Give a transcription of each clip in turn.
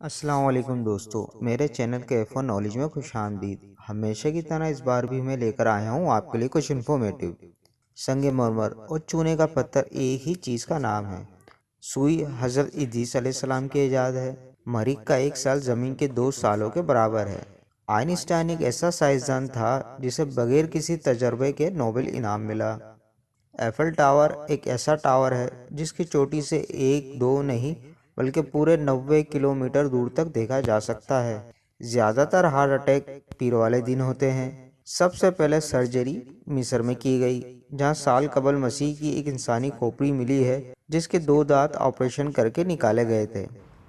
अस्सलाम वालेकुम दोस्तों, मेरे चैनल के F1 नॉलेज में खुश आमदीद। हमेशा की तरह इस बार भी मैं लेकर आया हूँ आपके लिए कुछ इन्फॉर्मेटिव। संगे मरमर और चूने का पत्थर एक ही चीज़ का नाम है। सुई हज़रत इदरीस अलैहिस्सलाम की ईजाद है। मरीख का एक साल ज़मीन के 2 सालों के बराबर है। आइंस्टाइन एक ऐसा साइंसदान था जिसे बगैर किसी तजर्बे के नोबेल इनाम मिला। एफल टावर एक ऐसा टावर है जिसकी चोटी से एक दो नहीं बल्कि पूरे 90 किलोमीटर दूर तक देखा जा सकता है। ज़्यादातर हार्ट अटैक पीर वाले दिन होते हैं। सबसे पहले सर्जरी मिस्र में की गई, जहां साल कबल मसीह की एक इंसानी खोपड़ी मिली है जिसके 2 दांत ऑपरेशन करके निकाले गए थे।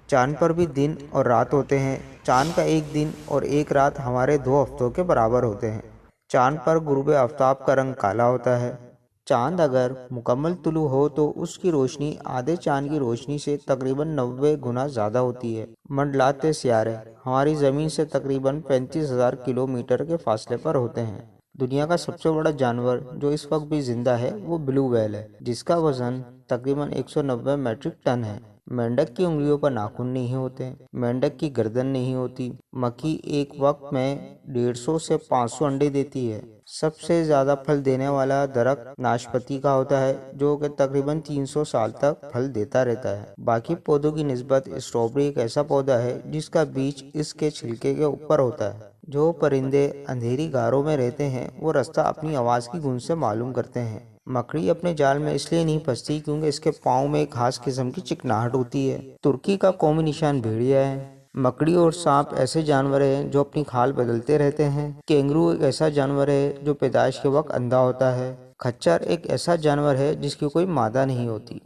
चांद पर भी दिन और रात होते हैं। चांद का एक दिन और एक रात हमारे 2 हफ्तों के बराबर होते हैं। चांद पर गुरूब आफ्ताब का रंग काला होता है। चांद अगर मुकम्मल तुलू हो तो उसकी रोशनी आधे चांद की रोशनी से तकरीबन 90 गुना ज़्यादा होती है। मंडलाते सियारे हमारी ज़मीन से तकरीबन 35,000 किलोमीटर के फासले पर होते हैं। दुनिया का सबसे बड़ा जानवर जो इस वक्त भी जिंदा है वो ब्लू व्हेल है, जिसका वजन तकरीबन 190 मीट्रिक टन है। मेंढक की उंगलियों पर नाखून नहीं होते। मेंढक की गर्दन नहीं होती। मक्खी एक वक्त में 150 से 500 अंडे देती है। सबसे ज्यादा फल देने वाला दरख्त नाशपाती का होता है, जो कि तकरीबन 300 साल तक फल देता रहता है। बाकी पौधों की निस्बत स्ट्रॉबेरी एक ऐसा पौधा है जिसका बीज इसके छिलके के ऊपर होता है। जो परिंदे अंधेरी गारों में रहते हैं वो रास्ता अपनी आवाज की गूंज से मालूम करते हैं। मकड़ी अपने जाल में इसलिए नहीं फंसती क्योंकि इसके पाँव में एक खास किस्म की चिकनाहट होती है। तुर्की का कौमी निशान भेड़िया है। मकड़ी और सांप ऐसे जानवर हैं जो अपनी खाल बदलते रहते हैं। कैंगरू एक ऐसा जानवर है जो पैदाइश के वक्त अंधा होता है। खच्चर एक ऐसा जानवर है जिसकी कोई मादा नहीं होती।